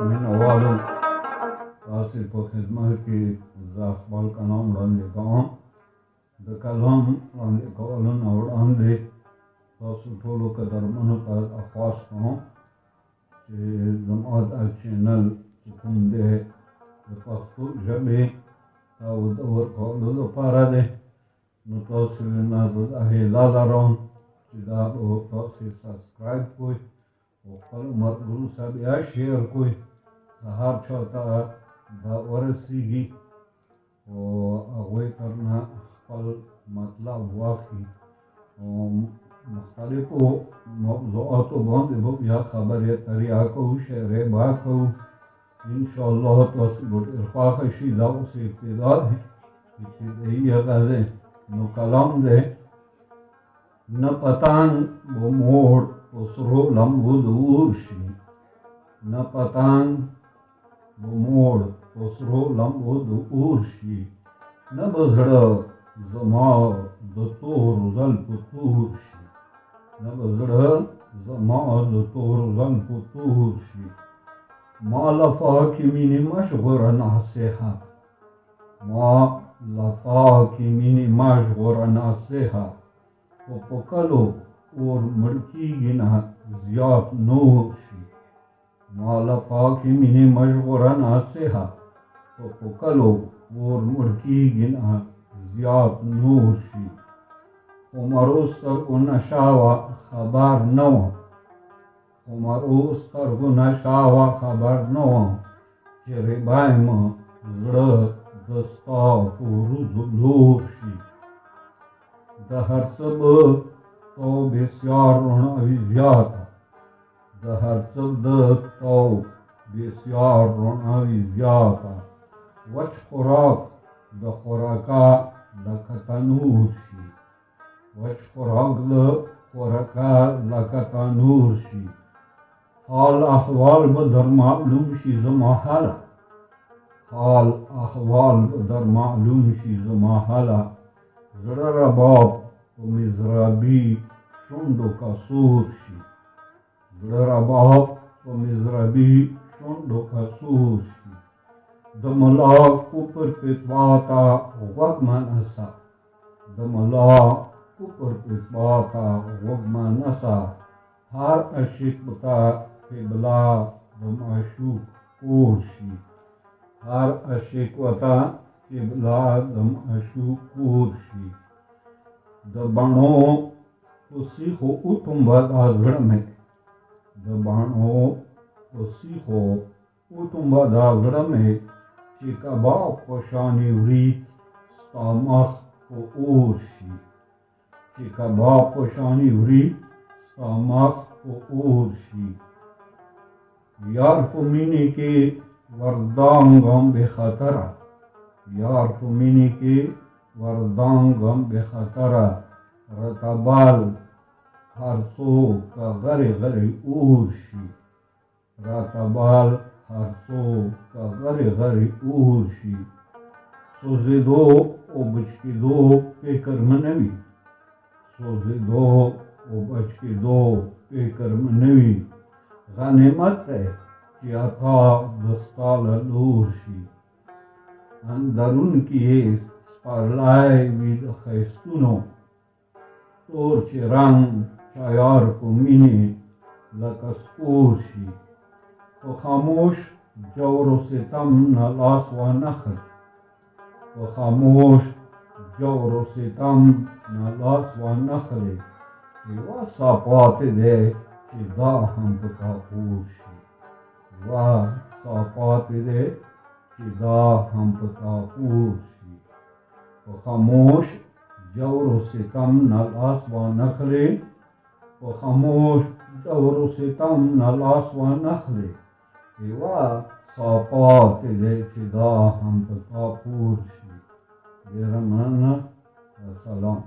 مینوالو تاسې په خدمت کې زه خپل کلام وړاندې کوم. د کلام وړاندې کولو نه وړاندې تاسو ټولو قدرمنو ته درخواست کوم چې زما دا چینل چې کوم دی د پښتو ژبې ته وده ورکولو لپاره دی، نو تاسو نه زه دا هیله لرم چې دا به تاسې سبسکرایب کړئ او خپلو ملګرو سره بیا شیر کړئ، چې هر چا ته دا ورسېږي او هغوی ترنه خپل مطلب واخلي او مختلفو موضوعاتو باندې به بیا خبرې اترې کوو، شعرې به کوو. انشاءالله تاسو به ډېر خوښه شي. دا اوس ابتدا دی، ابتدایي هغه دی. نو کلام دی: نه پتنګ به موړ په سرو لمبو د اور شي، نه پتنګ به موړ په سرو لمبو د اور شي، نه به زړه زما د تورو زلفو تور شي، نه به زړه زما د تورو زلفو تور شي. ما له پاکې مینې مه ژغوره ناصحه، ما له پاکې مینې مه ژغوره ناصحه، خو په کلو اور مړ کېږي نه زیات نور شي. ما له پاکې مینې مه ژغوره ناصحه، خو په کلو اور مړ کېږي نه زیات نور شي. عمرو سترګو نشه وه خبر نه وم، عمرو سترګو نشه وه خبر نه وم، چې ربایم زړه د ستا په وروځو لور شي. د هر څه به تو بسیار رڼاوي زیاته، د هر څه د تو بسیار رڼاوي زیاته، وچ خوراک د خوراکه لکه تنور شي، وچ خوراک له خوراکه لکه تنور شي. حال احوال به در معلوم شي زما هله، حال احوال به در معلوم شي زما هله، زړه رباب په مضرابي شونډو کسور شي، زړه رباب په مضرابي شونډو کسور شي. د ملا کفر فتوا ته غوږ مه نیسه، د ملا کفر فتوا ته غوږ مه نیسه، هر عاشق ته قبله د معشوق کور شي، هر عاشق ته قبله د معشوق کور شي. د بڼو په سیخو وټومبه دا زړه مې، د بڼو په سیخو وټومبه دا زړه مې، چې کباب په شانې وریت ستا مخ په اور شي، چې کباب په شانې وریت ستا مخ په اور شي. یار په مینې کې وردانګم بې خطره، یار په مینې کې وردانګم بې خطره، راته بال هر څوک که غرې غرې اور شي، راته بال هر څوک که غرې غرې اور شي. سوځېدو او بچ کېدو فکر مه نه وي، سوځېدو او بچ کېدو فکر مه نه وي، غنیمت دی چې عطا د ستا له لور شي. اندرون کې یې سپرلی وي د ښایستونو، تور چې رنګ چایار په مینې لکه سپور شي. په خاموش جور و ستم نه لاس وانخلي، په خاموش جور و ستم نه لاس وانخلي، یوه ساه پاتې دی چې دا هم په تا پور شي، یوه ساه پاتې دی چې دا هم په تا پور شي. په خاموش جور و ستم نه لاس وانخلي، په خاموش جور و ستم نه لاس وانخلي، یوه ساه پاتې دی چې دا هم په تا پور شي. ډېره مننه. سلام.